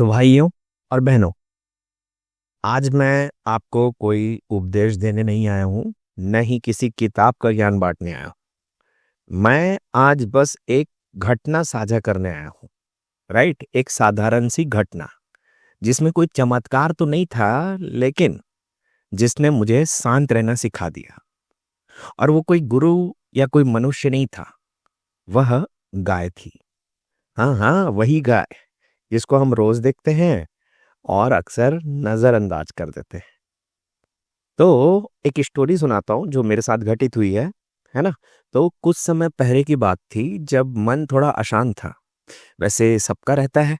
तो भाइयों और बहनों, आज मैं आपको कोई उपदेश देने नहीं आया हूँ, न ही किसी किताब का ज्ञान बांटने आया हूँ। मैं आज बस एक घटना साझा करने आया हूँ। राइट, एक साधारण सी घटना जिसमें कोई चमत्कार तो नहीं था, लेकिन जिसने मुझे शांत रहना सिखा दिया। और वो कोई गुरु या कोई मनुष्य नहीं था, वह गाय थी। हाँ हाँ, वही गाय जिसको हम रोज देखते हैं और अक्सर नजरअंदाज कर देते हैं। तो एक स्टोरी सुनाता हूँ जो मेरे साथ घटित हुई है ना। तो कुछ समय पहले की बात थी जब मन थोड़ा अशांत था। वैसे सबका रहता है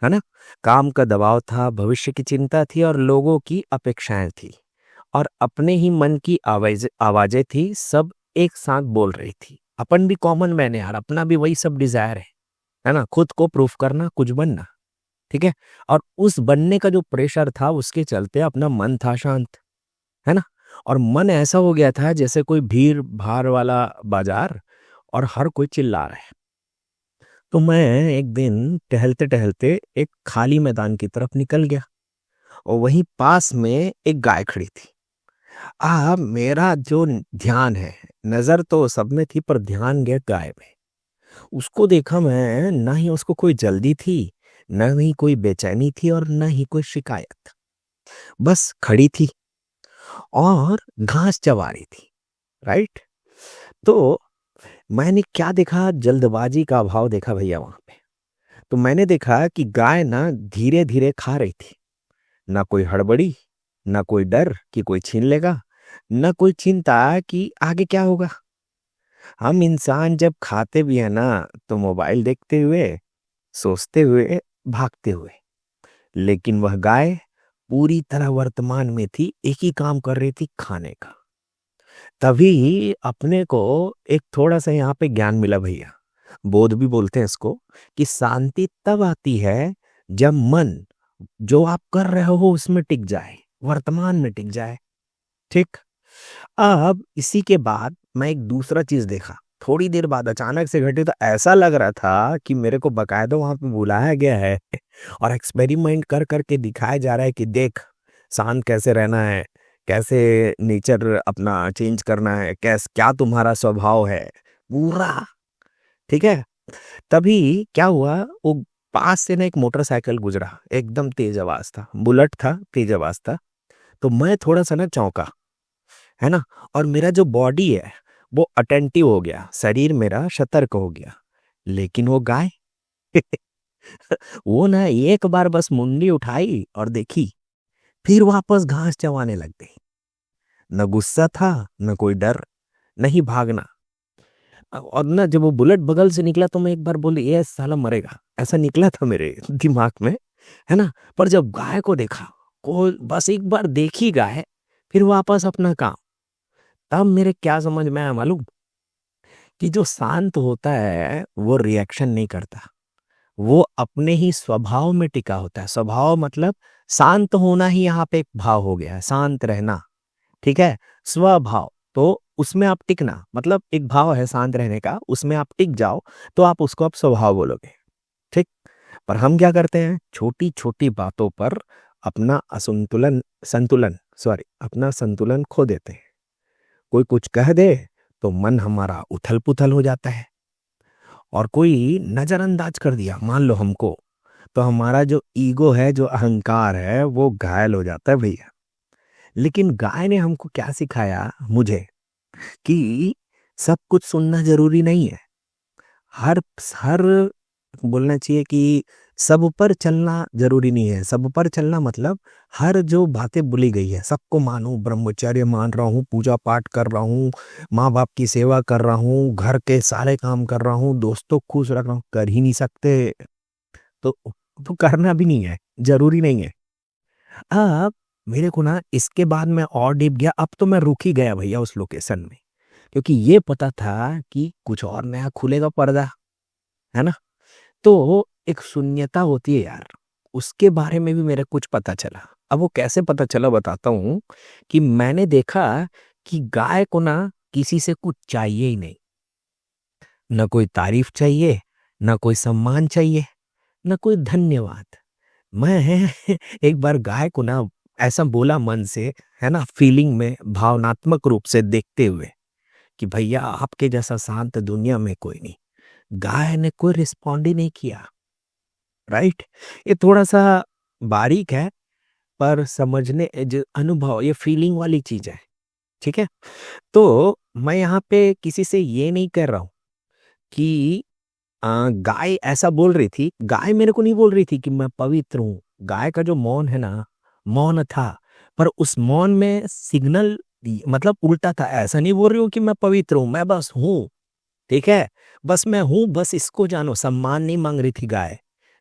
ना। काम का दबाव था, भविष्य की चिंता थी और लोगों की अपेक्षाएं थी। और अपने ही मन की आवाजें थी, सब एक साथ बोल रही थी। अपन भी कॉमन मैन है यार, अपना भी वही सब डिजायर है ना, खुद को प्रूफ करना, कुछ बनना। ठीक है। और उस बनने का जो प्रेशर था, उसके चलते अपना मन था शांत, है ना। और मन ऐसा हो गया था जैसे कोई भीड़ भाड़ वाला बाजार और हर कोई चिल्ला रहा है। तो मैं एक दिन टहलते टहलते एक खाली मैदान की तरफ निकल गया और वहीं पास में एक गाय खड़ी थी। मेरा जो ध्यान है, नजर तो सब में थी पर ध्यान गया गाय में। उसको देखा मैं, ना ही उसको कोई जल्दी थी, न ही कोई बेचैनी थी और न ही कोई शिकायत। बस खड़ी थी और घास चबा रही थी। राइट। तो मैंने क्या देखा, जल्दबाजी का अभाव देखा भैया वहां पे। तो मैंने देखा कि गाय ना धीरे धीरे खा रही थी। ना कोई हड़बड़ी, ना कोई डर कि कोई छीन लेगा, ना कोई चिंता कि आगे क्या होगा। हम इंसान जब खाते भी है ना, तो मोबाइल देखते हुए, सोचते हुए, भागते हुए। लेकिन वह गाय पूरी तरह वर्तमान में थी, एक ही काम कर रही थी, खाने का। तभी अपने को एक थोड़ा सा यहाँ पे ज्ञान मिला भैया। बोध भी बोलते हैं इसको, कि शांति तब आती है जब मन जो आप कर रहे हो उसमें टिक जाए, वर्तमान में टिक जाए। ठीक। अब इसी के बाद मैं एक दूसरा चीज देखा। थोड़ी देर बाद अचानक से घटी, तो ऐसा लग रहा था कि मेरे को बकायदा वहां पे बुलाया गया है और एक्सपेरिमेंट कर करके दिखाया जा रहा है कि देख, शांत कैसे रहना है, कैसे नेचर अपना चेंज करना है, कैस क्या तुम्हारा स्वभाव है पूरा। ठीक है। तभी क्या हुआ, वो पास से ना एक मोटरसाइकिल गुजरा, एकदम तेज आवाज था, बुलेट था, तेज आवाज था। तो मैं थोड़ा सा ना चौंका, है ना। और मेरा जो बॉडी है वो अटेंटिव हो गया, शरीर मेरा सतर्क हो गया। लेकिन वो गाय वो ना एक बार बस मुंडी उठाई और देखी, फिर वापस घास चबाने लग गई। न गुस्सा था, न कोई डर, नहीं भागना। और ना जब वो बुलेट बगल से निकला तो मैं एक बार बोली, ये साला मरेगा, ऐसा निकला था मेरे दिमाग में, है ना। पर जब गाय को देखा, को बस एक बार देखी गाय, फिर वापस अपना काम। तब मेरे क्या समझ में आया मालूम, कि जो शांत होता है वो रिएक्शन नहीं करता, वो अपने ही स्वभाव में टिका होता है। स्वभाव मतलब शांत होना ही यहाँ पे एक भाव हो गया है, शांत रहना। ठीक है। स्वभाव तो उसमें आप टिकना, मतलब एक भाव है शांत रहने का, उसमें आप टिक जाओ तो आप उसको आप स्वभाव बोलोगे। ठीक। पर हम क्या करते हैं, छोटी छोटी बातों पर अपना असंतुलन संतुलन सॉरी अपना संतुलन खो देते हैं। कोई कुछ कह दे तो मन हमारा उथल पुथल हो जाता है। और कोई नजरअंदाज कर दिया मान लो हमको, तो हमारा जो ईगो है, जो अहंकार है, वो घायल हो जाता है भैया। लेकिन गाय ने हमको क्या सिखाया मुझे, कि सब कुछ सुनना जरूरी नहीं है। हर हर बोलना चाहिए कि सब पर चलना जरूरी नहीं है। सब पर चलना मतलब हर जो बातें बोली गई है सबको मानूं, ब्रह्मचर्य मान रहा हूँ, पूजा पाठ कर रहा हूँ, माँ बाप की सेवा कर रहा हूँ, घर के सारे काम कर रहा हूँ, दोस्तों को खुश रख रहा हूँ, कर ही नहीं सकते तो करना भी नहीं है, जरूरी नहीं है। अब मेरे को ना इसके बाद मैं और डीप गया, अब तो मैं रुक ही गया भैया उस लोकेशन में, क्योंकि ये पता था कि कुछ और नया खुलेगा पर्दा, है ना। तो एक शून्यता होती है यार, उसके बारे में भी मेरे कुछ पता चला। अब वो कैसे पता चला बताता हूँ, कि मैंने देखा कि गाय को ना किसी से कुछ चाहिए ही नहीं। न कोई तारीफ चाहिए, न कोई सम्मान चाहिए, न कोई धन्यवाद। मैं एक बार गाय को ना ऐसा बोला मन से, है ना, फीलिंग में भावनात्मक रूप से देखते हुए कि भैया आपके जैसा शांत दुनिया में कोई नहीं। गाय ने कोई रिस्पॉन्ड ही नहीं किया। राइट। ये थोड़ा सा बारीक है, पर समझने जो अनुभव, ये फीलिंग वाली चीज है। ठीक है। तो मैं यहाँ पे किसी से ये नहीं कर रहा हूँ कि गाय ऐसा बोल रही थी। गाय मेरे को नहीं बोल रही थी कि मैं पवित्र हूँ। गाय का जो मौन है ना, मौन था, पर उस मौन में सिग्नल मतलब उल्टा था। ऐसा नहीं बोल रही हूँ कि मैं पवित्र हूँ, मैं बस हूँ। ठीक है। बस मैं हूँ, बस इसको जानो। सम्मान नहीं मांग रही थी गाय।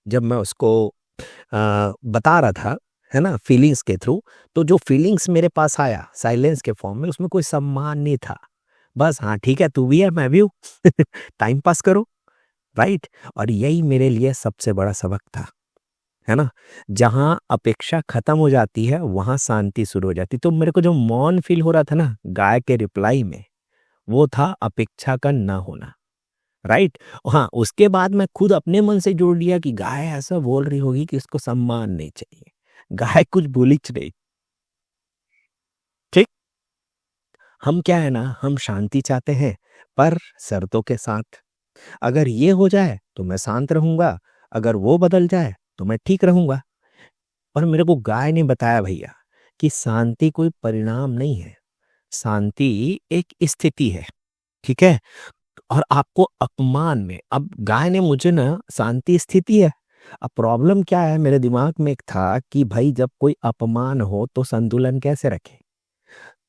जब मैं उसको बता रहा था, है ना, फीलिंग्स के थ्रू, तो जो फीलिंग्स मेरे पास आया साइलेंस के फॉर्म में, उसमें कोई सम्मान नहीं था। बस हाँ ठीक है, तू भी है मैं भी हूँ। टाइम पास करो। राइट। और यही मेरे लिए सबसे बड़ा सबक था, है ना। जहां अपेक्षा खत्म हो जाती है वहां शांति शुरू हो जाती। तो मेरे को जो मौन फील हो रहा था ना गाय के रिप्लाई में, वो था अपेक्षा का ना होना। राइट। हाँ, उसके बाद मैं खुद अपने मन से जोड़ लिया कि गाय ऐसा बोल रही होगी कि उसको सम्मान नहीं चाहिए। गाय कुछ बोली नहीं। ठीक। हम क्या है ना, हम शांति चाहते हैं, पर शर्तों के साथ। अगर ये हो जाए तो मैं शांत रहूंगा, अगर वो बदल जाए तो मैं ठीक रहूंगा। और मेरे को गाय ने बताया भैया कि शांति कोई परिणाम नहीं है, शांति एक स्थिति है। ठीक है। और आपको अपमान में, अब गाय ने मुझे ना, शांति स्थिति है। अब प्रॉब्लम क्या है, मेरे दिमाग में एक था कि भाई जब कोई अपमान हो तो संतुलन कैसे रखे।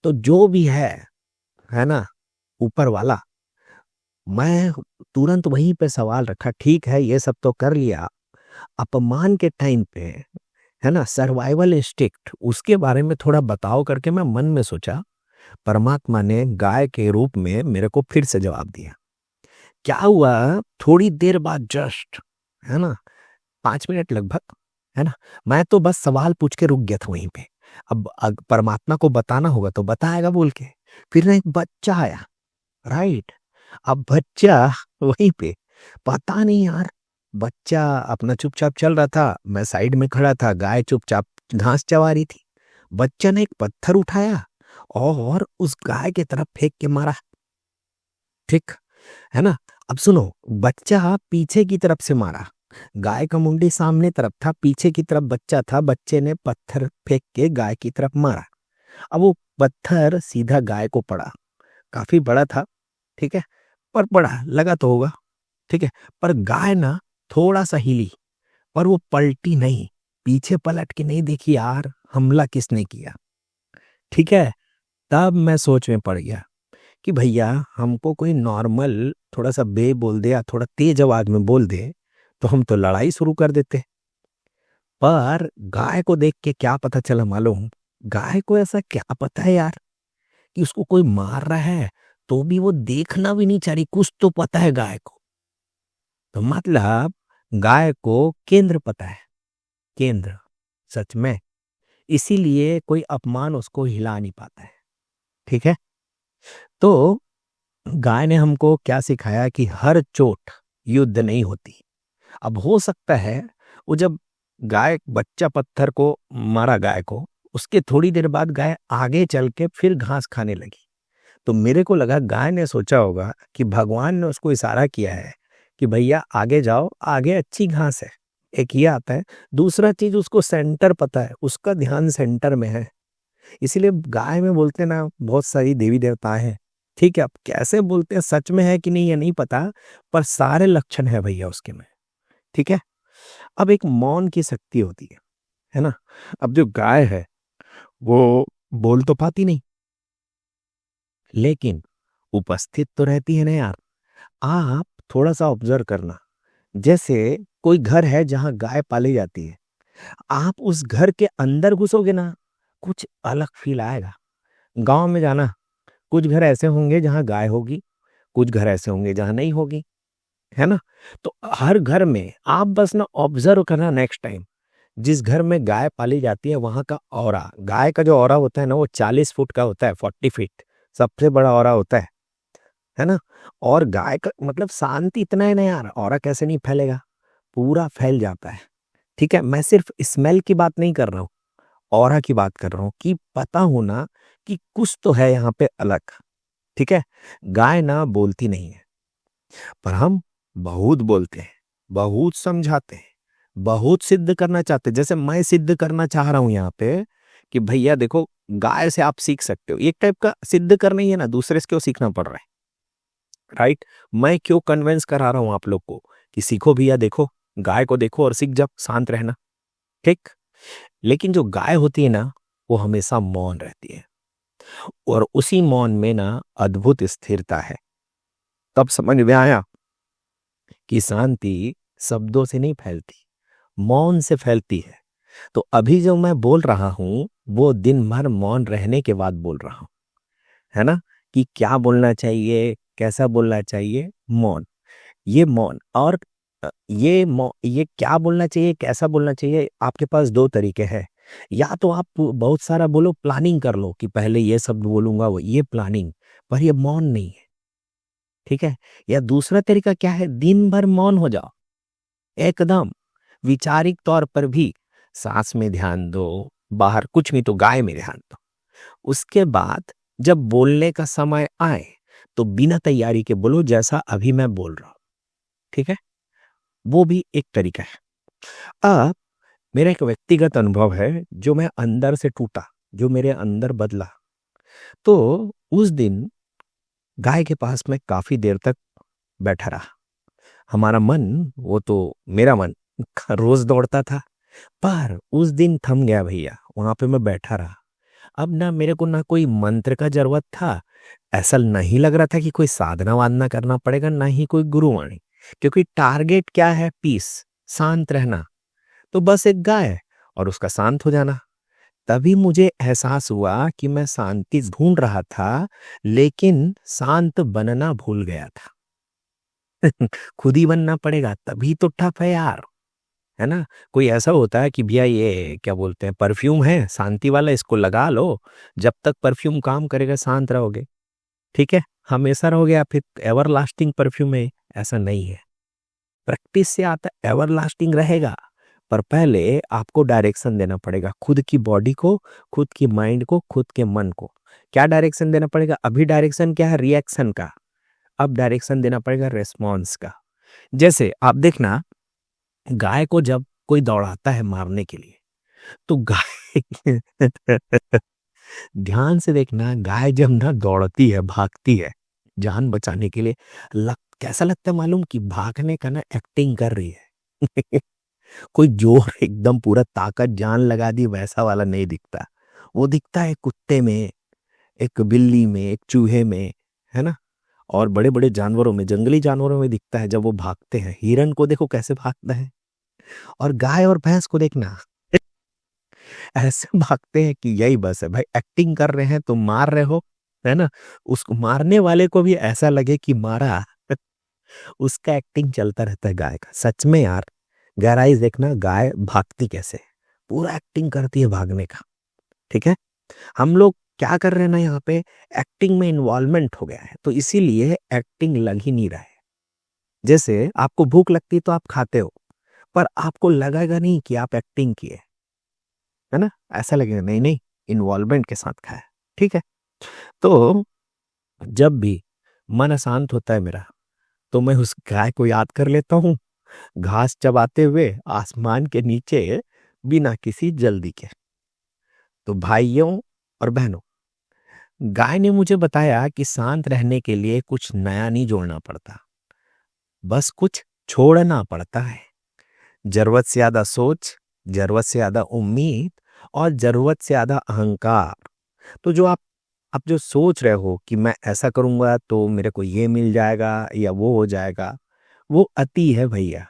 तो जो भी है ना, ऊपर वाला, मैं तुरंत वहीं पे सवाल रखा। ठीक है, ये सब तो कर लिया, अपमान के टाइम पे, है ना, सर्वाइवल इंस्टिक्ट, उसके बारे में थोड़ा बताओ करके मैं मन में सोचा। परमात्मा ने गाय के रूप में मेरे को फिर से जवाब दिया। क्या हुआ, थोड़ी देर बाद जस्ट, है ना, 5 मिनट लगभग, है ना, मैं तो बस सवाल पूछ के रुक गया था वहीं पे। अब परमात्मा को बताना होगा तो बताएगा बोल के। फिर ना एक बच्चा आया। राइट। अब बच्चा वहीं पे, पता नहीं यार, बच्चा अपना चुपचाप चल रहा था, मैं साइड में खड़ा था, गाय चुपचाप घास चबा रही थी। बच्चा ने एक पत्थर उठाया और उस गाय की तरफ फेंक के मारा। ठीक है ना। अब सुनो, बच्चा पीछे की तरफ से मारा, गाय का मुंडी सामने तरफ था, पीछे की तरफ बच्चा था, बच्चे ने पत्थर फेंक के गाय की तरफ मारा। अब वो पत्थर सीधा गाय को पड़ा। काफी बड़ा था। ठीक है। पर पड़ा लगा तो होगा। ठीक है। पर गाय ना थोड़ा सा हिली, पर वो पलटी नहीं, पीछे पलट के नहीं देखी यार हमला किसने किया। ठीक है। तब मैं सोच में पड़ गया कि भैया हमको कोई नॉर्मल थोड़ा सा बे बोल दे या थोड़ा तेज आवाज में बोल दे तो हम तो लड़ाई शुरू कर देते। पर गाय को देख के क्या पता चला मालूम, गाय को ऐसा क्या पता है यार कि उसको कोई मार रहा है, तो भी वो देखना भी नहीं चाह रही। कुछ तो पता है गाय को। तो मतलब गाय को केंद्र पता है। केंद्र, सच में। इसीलिए कोई अपमान उसको हिला नहीं पाता है। ठीक है। तो गाय ने हमको क्या सिखाया कि हर चोट युद्ध नहीं होती। अब हो सकता है वो जब गाय बच्चा पत्थर को मारा गाय को, उसके थोड़ी देर बाद गाय आगे चल के फिर घास खाने लगी। तो मेरे को लगा गाय ने सोचा होगा कि भगवान ने उसको इशारा किया है कि भैया आगे जाओ, आगे अच्छी घास है। एक ये आता है। दूसरा चीज, उसको सेंटर पता है, उसका ध्यान सेंटर में है। इसीलिए गाय में बोलते हैं ना बहुत सारी देवी देवता हैं। ठीक है। अब कैसे बोलते हैं, सच में है कि नहीं ये नहीं पता, पर सारे लक्षण है भैया उसके में। ठीक है। अब एक मौन की शक्ति होती है ना। अब जो गाय है वो बोल तो पाती नहीं, लेकिन उपस्थित तो रहती है ना यार। आप थोड़ा सा ऑब्जर्व करना। जैसे कोई घर है जहां गाय पाली जाती है, आप उस घर के अंदर घुसोगे ना, कुछ अलग फील आएगा। गांव में जाना, कुछ घर ऐसे होंगे जहां गाय होगी, कुछ घर ऐसे होंगे जहां नहीं होगी, है ना। तो हर घर में आप बस ना ऑब्जर्व करना नेक्स्ट टाइम। जिस घर में गाय पाली जाती है वहां का ऑरा, गाय का जो ऑरा होता है ना वो 40 फुट का होता है, 40 फीट, सबसे बड़ा ऑरा होता है ना। और गाय का मतलब शांति इतना है ना यार, ऑरा कैसे नहीं फैलेगा, पूरा फैल जाता है। ठीक है, मैं सिर्फ स्मेल की बात नहीं कर रहा हूँ, ऑरा की बात कर रहा हूँ कि पता होना कि कुछ तो है यहाँ पे अलग। ठीक है, गाय ना बोलती नहीं है, पर हम बहुत बोलते हैं, बहुत समझाते हैं, बहुत सिद्ध करना चाहते हैं। जैसे मैं सिद्ध करना चाह रहा हूं यहाँ पे कि भैया देखो, गाय से आप सीख सकते हो, एक टाइप का सिद्ध करना ही है ना, दूसरे से क्यों सीखना पड़ रहा है, राइट। मैं क्यों कन्विंस करा रहा हूं आप लोग को कि सीखो भैया, देखो गाय को देखो और सीख जाओ शांत रहना, ठीक। लेकिन जो गाय होती है ना, वो हमेशा मौन रहती है, और उसी मौन में ना अद्भुत स्थिरता है। तब समझ में आया कि शांति शब्दों से नहीं फैलती, मौन से फैलती है। तो अभी जो मैं बोल रहा हूं वो दिन भर मौन रहने के बाद बोल रहा हूं, है ना, कि क्या बोलना चाहिए, कैसा बोलना चाहिए, मौन। ये मौन और ये क्या बोलना चाहिए, कैसा बोलना चाहिए, आपके पास दो तरीके हैं। या तो आप बहुत सारा बोलो, प्लानिंग कर लो कि पहले ये शब्द बोलूंगा, वो ये प्लानिंग, पर ये मौन नहीं है, ठीक है। या दूसरा तरीका क्या है, दिन भर मौन हो जाओ एकदम, विचारिक तौर पर भी, सांस में ध्यान दो, बाहर कुछ नहीं तो गाय में ध्यान दो। उसके बाद जब बोलने का समय आए तो बिना तैयारी के बोलो, जैसा अभी मैं बोल रहा हूं, ठीक है। वो भी एक तरीका है। अब मेरा एक व्यक्तिगत अनुभव है जो मैं अंदर से टूटा, जो मेरे अंदर बदला। तो उस दिन गाय के पास मैं काफी देर तक बैठा रहा। हमारा मन, वो तो मेरा मन रोज दौड़ता था, पर उस दिन थम गया भैया, वहां पे मैं बैठा रहा। अब ना मेरे को ना कोई मंत्र का जरूरत था, ऐसा नहीं लग रहा था कि कोई साधना वादना करना पड़ेगा, ना ही कोई गुरुवाणी, क्योंकि टारगेट क्या है, पीस, शांत रहना। तो बस एक गाय और उसका शांत हो जाना। तभी मुझे एहसास हुआ कि मैं शांति ढूंढ रहा था, लेकिन शांत बनना भूल गया था। खुद ही बनना पड़ेगा, तभी तो टफ है यार, है ना। कोई ऐसा होता है कि भैया ये क्या बोलते हैं, परफ्यूम है शांति वाला, इसको लगा लो, जब तक परफ्यूम काम करेगा शांत रहोगे, ठीक है, हमेशा रहोगे, या फिर एवर लास्टिंग परफ्यूम है। ऐसा नहीं है, प्रैक्टिस से आता है, एवर लास्टिंग रहेगा। पर पहले आपको डायरेक्शन देना पड़ेगा, खुद की बॉडी को, खुद की माइंड को, खुद के मन को। क्या डायरेक्शन देना पड़ेगा, अभी डायरेक्शन क्या है, रिएक्शन का। अब डायरेक्शन देना पड़ेगा रेस्पॉन्स का। जैसे आप देखना, गाय को जब कोई दौड़ाता है मारने के लिए, तो गाय ध्यान से देखना, गाय जब ना दौड़ती है, भागती है जान बचाने के लिए, कैसा लगता है मालूम, कि भागने का ना एक्टिंग कर रही है। कोई जोर एकदम पूरा ताकत जान लगा दी वैसा वाला नहीं दिखता। वो दिखता है कुत्ते में, एक बिल्ली में, एक चूहे में, है ना, और बड़े बड़े जानवरों में, जंगली जानवरों में दिखता है जब वो भागते हैं। हिरन को देखो कैसे भागता है, और गाय और भैंस को देखना ऐसे भागते हैं कि यही बस है भाई, एक्टिंग कर रहे हैं तो मार रहे हो, है ना। उसको मारने वाले को भी ऐसा लगे कि मारा। उसका एक्टिंग चलता रहता है गाय का, सच में यार। गहराई देखना, गाय भागती कैसे, पूरा एक्टिंग करती है भागने का, ठीक है। हम लोग क्या कर रहे हैं ना, यहाँ पे एक्टिंग में इन्वॉल्वमेंट हो गया है, तो इसीलिए एक्टिंग लग ही नहीं रहा है। जैसे आपको भूख लगती है तो आप खाते हो, पर आपको लगेगा नहीं कि आप एक्टिंग किए, है ना, ऐसा लगेगा नहीं नहीं, इन्वॉल्वमेंट के साथ खाया, ठीक है। तो जब भी मन अशांत होता है मेरा, तो मैं उस गाय को याद कर लेता हूँ, घास चबाते हुए आसमान के नीचे, बिना किसी जल्दी के। तो भाइयों और बहनों, गाय ने मुझे बताया कि शांत रहने के लिए कुछ नया नहीं जोड़ना पड़ता, बस कुछ छोड़ना पड़ता है। जरूरत से ज्यादा सोच, जरूरत से ज्यादा उम्मीद, और जरूरत से ज्यादा अहंकार। तो जो आप जो सोच रहे हो कि मैं ऐसा करूंगा तो मेरे को ये मिल जाएगा या वो हो जाएगा, वो अति है भैया।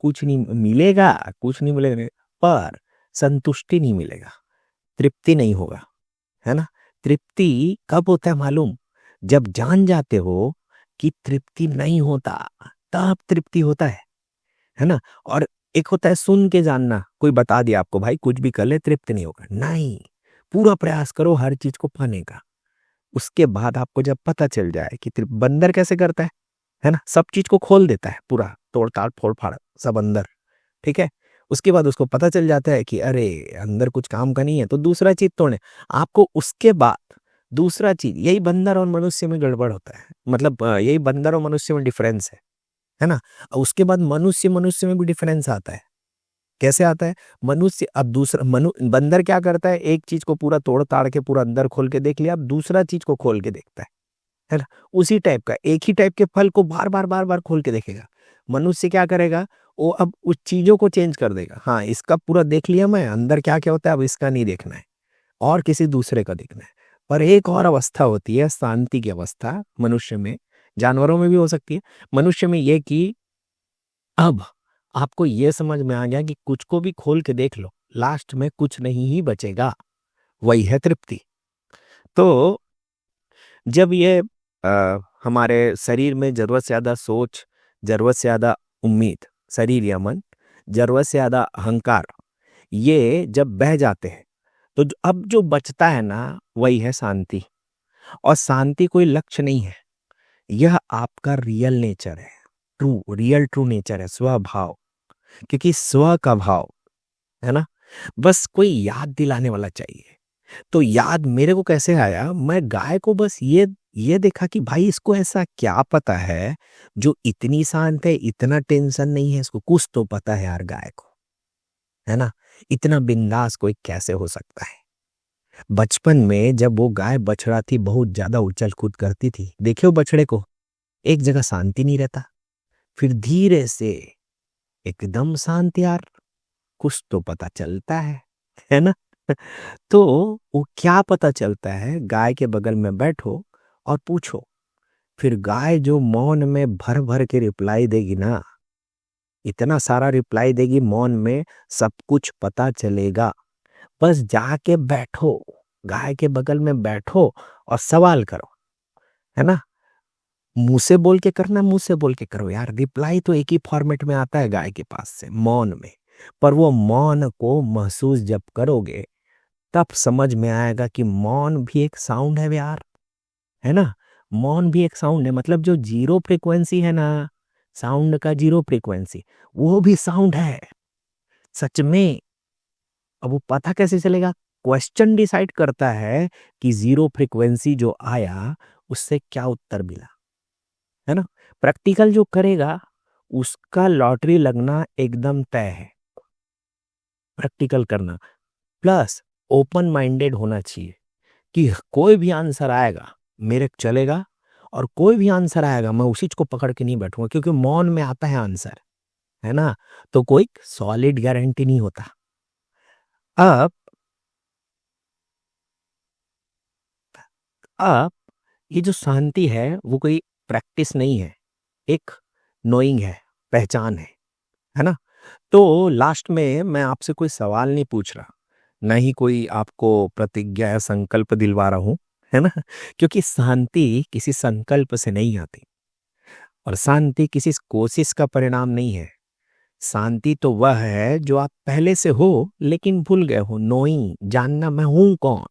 कुछ नहीं मिलेगा, कुछ नहीं मिलेगा, पर संतुष्टि नहीं मिलेगा, तृप्ति नहीं होगा, है ना। तृप्ति कब होता है मालूम, जब जान जाते हो कि तृप्ति नहीं होता, तब तृप्ति होता है ना। और एक होता है सुन के जानना, कोई बता दिया आपको भाई कुछ भी कर ले तृप्त नहीं होगा, नहीं, पूरा प्रयास करो हर चीज को पाने का। उसके बाद आपको जब पता चल जाए कि बंदर कैसे करता है ना, सब चीज को खोल देता है, पूरा तोड़ ताड़ फोड़ फाड़ सब अंदर, ठीक है। उसके बाद उसको पता चल जाता है कि अरे अंदर कुछ काम का नहीं है, तो दूसरा चीज तोड़े। आपको उसके बाद दूसरा चीज, यही बंदर और मनुष्य में गड़बड़ होता है, मतलब यही बंदर और मनुष्य में डिफरेंस है ना। और उसके बाद मनुष्य मनुष्य में भी डिफरेंस आता है। कैसे आता है? मनुष्य, अब दूसरा बंदर क्या करता है, एक चीज को पूरा तोड़ ताड़ के पूरा अंदर खोल के देख लिया, अब दूसरा चीज को खोल के देखता है ना। उसी टाइप का, एक ही टाइप के फल को बार बार खोल के देखेगा। मनुष्य क्या करेगा, वो अब उस चीजों को चेंज कर देगा। हाँ, इसका पूरा देख लिया मैं, अंदर क्या क्या होता है अब इसका नहीं देखना है, और किसी दूसरे का देखना है। पर एक और अवस्था होती है, शांति की अवस्था, मनुष्य में, जानवरों में भी हो सकती है, मनुष्य में ये कि अब आपको ये समझ में आ गया कि कुछ को भी खोल के देख लो, लास्ट में कुछ नहीं ही बचेगा, वही है तृप्ति। तो जब ये हमारे शरीर में जरूरत से ज्यादा सोच, जरूरत से ज्यादा उम्मीद, शरीर या मन, जरूरत से ज्यादा अहंकार, ये जब बह जाते हैं, तो अब जो बचता है ना, वही है शांति। और शांति कोई लक्ष्य नहीं है, यह आपका रियल नेचर है, ट्रू नेचर है, स्वभाव। क्योंकि स्व का भाव है ना, बस कोई याद दिलाने वाला चाहिए। तो याद मेरे को कैसे आया, मैं गाय को बस ये देखा कि भाई इसको ऐसा क्या पता है जो इतनी शांत है, इतना टेंशन नहीं है इसको, कुछ तो पता है यार गाय को, है ना। इतना बिंदास कोई कैसे हो सकता है। बचपन में जब वो गाय बछड़ा थी, बहुत ज्यादा उछल कूद करती थी, देखियो बछड़े को एक जगह शांति नहीं रहता, फिर धीरे से एकदम शांत यार, कुछ तो पता चलता है ना। तो वो क्या पता चलता है, गाय के बगल में बैठो और पूछो, फिर गाय जो मौन में भर भर के रिप्लाई देगी ना, इतना सारा रिप्लाई देगी मौन में, सब कुछ पता चलेगा। बस जाके बैठो, गाय के बगल में बैठो और सवाल करो, है ना। मुंह से बोल के करना, मुंह से बोल के करो यार, रिप्लाई तो एक ही फॉर्मेट में आता है गाय के पास से, मौन में। पर वो मौन को महसूस जब करोगे, तब समझ में आएगा कि मौन भी एक साउंड है यार, है ना। मौन भी एक साउंड है, मतलब जो जीरो फ्रीक्वेंसी है ना, साउंड का जीरो फ्रीक्वेंसी, वो भी साउंड है सच में। अब वो पता कैसे चलेगा? क्वेश्चन डिसाइड करता है कि जीरो फ्रीक्वेंसी जो आया उससे क्या उत्तर मिला, है ना। प्रैक्टिकल जो करेगा उसका लॉटरी लगना एकदम तय है। प्रैक्टिकल करना प्लस ओपन माइंडेड होना चाहिए कि कोई भी आंसर आएगा मेरे चलेगा, और कोई भी आंसर आएगा मैं उसी को पकड़ के नहीं बैठूंगा, क्योंकि मौन में आता है आंसर, है ना। तो कोई सॉलिड गारंटी नहीं होता। अब अब ये जो शांति है वो कोई प्रैक्टिस नहीं है, एक नोइंग है, पहचान है ना। तो लास्ट में मैं आपसे कोई सवाल नहीं पूछ रहा, ना ही कोई आपको प्रतिज्ञा या संकल्प दिलवा रहा हूं, है ना। क्योंकि शांति किसी संकल्प से नहीं आती, और शांति किसी कोशिश का परिणाम नहीं है। शांति तो वह है जो आप पहले से हो लेकिन भूल गए हो, नोइंग, जानना मैं हूं कौन।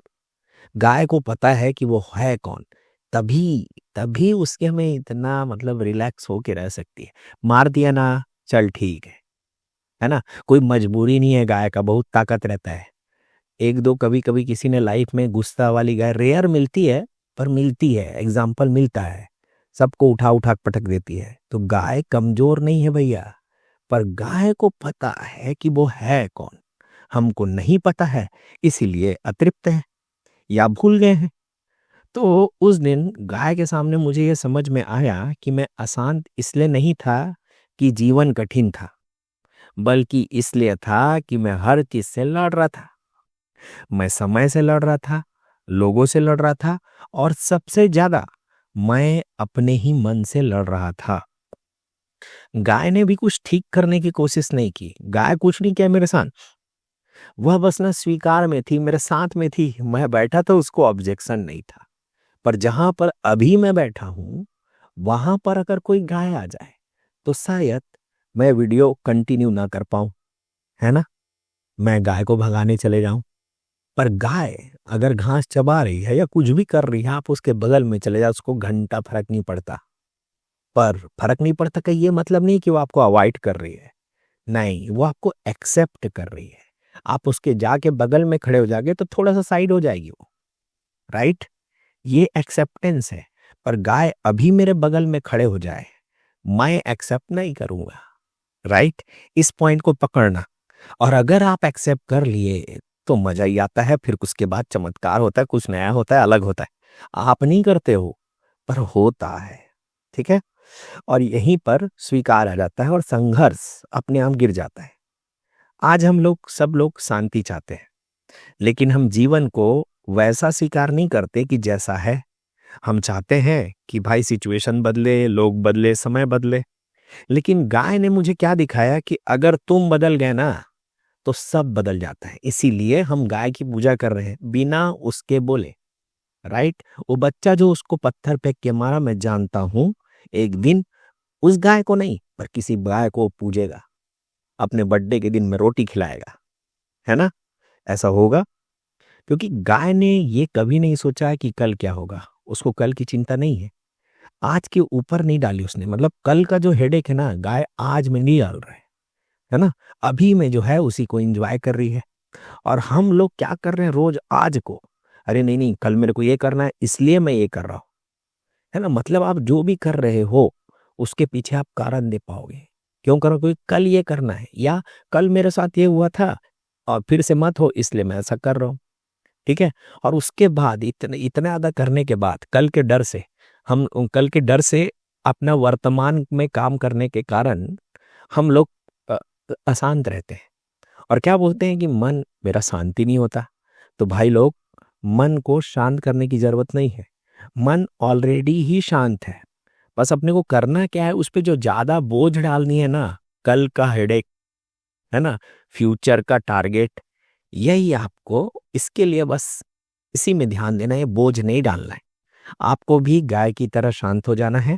गाय को पता है कि वो है कौन, तभी तभी उसके में इतना मतलब रिलैक्स होके रह सकती है। मार दिया ना, चल ठीक है ना। कोई मजबूरी नहीं है, गाय का बहुत ताकत रहता है। एक दो कभी कभी किसी ने लाइफ में गुस्सा वाली गाय, रेयर मिलती है पर मिलती है, एग्जाम्पल मिलता है, सबको उठा उठा के पटक देती है। तो गाय कमजोर नहीं है भैया, पर गाय को पता है कि वो है कौन, हमको नहीं पता है, इसीलिए अतृप्त है या भूल गए हैं। तो उस दिन गाय के सामने मुझे यह समझ में आया कि मैं अशांत इसलिए नहीं था कि जीवन कठिन था, बल्कि इसलिए था कि मैं हर चीज से लड़ रहा था। मैं समय से लड़ रहा था, लोगों से लड़ रहा था, और सबसे ज्यादा मैं अपने ही मन से लड़ रहा था। गाय ने भी कुछ ठीक करने की कोशिश नहीं की, गाय कुछ नहीं किया मेरे साथ, वह बस ना स्वीकार में थी, मेरे साथ में थी, मैं बैठा था, उसको ऑब्जेक्शन नहीं था। पर जहां पर अभी मैं बैठा हूं, वहां पर अगर कोई गाय आ जाए तो शायद मैं वीडियो कंटिन्यू ना कर पाऊं, है ना। मैं गाय को भगाने चले जाऊं। पर गाय अगर घास चबा रही है या कुछ भी कर रही है, आप उसके बगल में चले जाओ, उसको घंटा फर्क नहीं पड़ता। पर फर्क नहीं पड़ता का ये मतलब नहीं कि वो आपको अवॉइड कर रही है, नहीं, वो आपको एक्सेप्ट कर रही है। आप उसके जाके बगल में खड़े हो जाओगे तो थोड़ा सा साइड हो जाएगी वो, राइट? ये एक्सेप्टेंस है। पर गाय अभी मेरे बगल में खड़े हो जाए, मैं एक्सेप्ट नहीं करूंगा, राइट? इस पॉइंट को पकड़ना। और अगर आप एक्सेप्ट कर लिए तो मजा ही आता है, फिर उसके बाद चमत्कार होता है, कुछ नया होता है, अलग होता है। आप नहीं करते हो, पर होता है, ठीक है? और यहीं पर स्वीकार आ जाता है और संघर्ष अपने आप गिर जाता है। आज हम लोग सब लोग शांति चाहते हैं, लेकिन हम जीवन को वैसा स्वीकार नहीं करते कि जैसा है। हम चाहते हैं कि भाई सिचुएशन बदले, लोग बदले, समय बदले। लेकिन गाय ने मुझे क्या दिखाया कि अगर तुम बदल गए ना तो सब बदल जाता है। इसीलिए हम गाय की पूजा कर रहे हैं बिना उसके बोले, राइट? वो बच्चा जो उसको पत्थर फेंक के मारा, मैं जानता हूं एक दिन उस गाय को नहीं पर किसी गाय को पूजेगा, अपने बर्थडे के दिन में रोटी खिलाएगा, है ना? ऐसा होगा क्योंकि गाय ने ये कभी नहीं सोचा है कि कल क्या होगा। उसको कल की चिंता नहीं है, आज के ऊपर नहीं डाली उसने। मतलब कल का जो हेडेक है ना, गाय आज में नहीं डाल रहा है ना? अभी में जो है उसी को एंजॉय कर रही है। और हम लोग क्या कर रहे हैं रोज आज को, अरे नहीं नहीं कल मेरे को ये करना है इसलिए मैं ये कर रहा हूं, है ना? मतलब आप जो भी कर रहे हो उसके पीछे आप कारण दे पाओगे। क्यों करो? क्योंकि कल ये करना है, या कल मेरे साथ ये हुआ था और फिर से मत हो इसलिए मैं ऐसा कर रहा हूँ, ठीक है? और उसके बाद इतने इतना ज्यादा करने के बाद कल के डर से, हम कल के डर से अपना वर्तमान में काम करने के कारण हम लोग अ, अशांत रहते हैं। और क्या बोलते हैं कि मन मेरा शांति नहीं होता। तो भाई लोग, मन को शांत करने की जरूरत नहीं है, मन ऑलरेडी ही शांत है। बस अपने को करना क्या है, उस पे जो ज्यादा बोझ डालनी है ना, कल का हेडेक, है ना, फ्यूचर का टारगेट, यही आपको, इसके लिए बस इसी में ध्यान देना है, बोझ नहीं डालना है। आपको भी गाय की तरह शांत हो जाना है,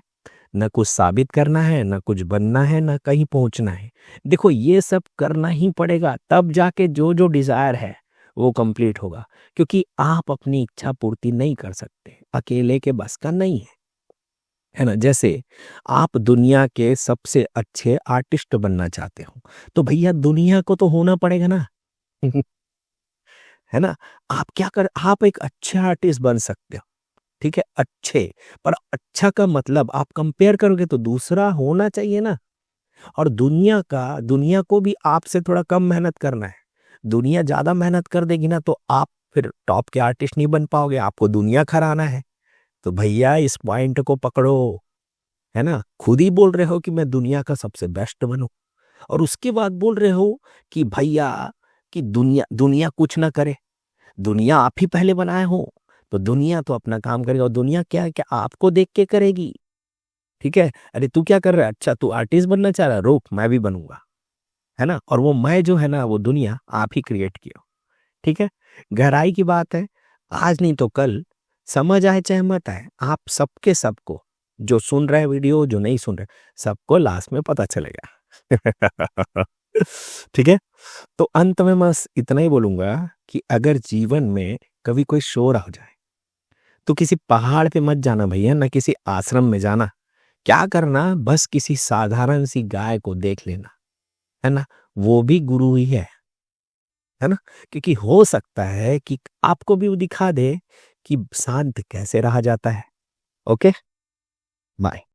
न कुछ साबित करना है, न कुछ बनना है, न कहीं पहुंचना है। देखो ये सब करना ही पड़ेगा, तब जाके जो जो डिजायर है वो कंप्लीट होगा। क्योंकि आप अपनी इच्छा पूर्ति नहीं कर सकते, अकेले के बस का नहीं है ना? जैसे आप दुनिया के सबसे अच्छे आर्टिस्ट बनना चाहते हो, तो भैया दुनिया को तो होना पड़ेगा ना। है ना? आप क्या कर, आप एक अच्छे आर्टिस्ट बन सकते हो, ठीक है, अच्छे। पर अच्छा का मतलब आप कंपेयर करोगे तो दूसरा होना चाहिए ना। और दुनिया को भी आपसे थोड़ा कम मेहनत करना है। दुनिया ज्यादा मेहनत कर देगी ना तो आप फिर टॉप के आर्टिस्ट नहीं बन पाओगे, आपको दुनिया खराना है। तो भैया इस पॉइंट को पकड़ो, है ना? खुद ही बोल रहे हो कि मैं दुनिया का सबसे बेस्ट बनूं, और उसके बाद बोल रहे हो कि भैया कि दुनिया दुनिया कुछ ना करे, दुनिया आप ही पहले बनाए हो। तो दुनिया तो अपना काम करेगा, और दुनिया क्या है, क्या आपको देख के करेगी, ठीक है? अरे तू क्या कर रहा है, अच्छा तू आर्टिस्ट बनना चाह रहा है, रोक मैं भी बनूंगा, है ना? और वो मैं जो है ना, वो दुनिया आप ही क्रिएट किया, ठीक है? गहराई की बात है, आज नहीं तो कल, समझ आए चाहे मत आए, आप सबके सबको, जो सुन रहे वीडियो, जो नहीं सुन रहे, सबको लास्ट में पता चलेगा। ठीक है? तो अंत में बस इतना ही बोलूंगा कि अगर जीवन में कभी कोई शोर हो जाए तो किसी पहाड़ पे मत जाना भैया, ना किसी आश्रम में जाना। क्या करना, बस किसी साधारण सी गाय को देख लेना, है ना? वो भी गुरु ही है ना? क्योंकि हो सकता है कि आपको भी वो दिखा दे कि शांत कैसे रहा जाता है। Okay, bye.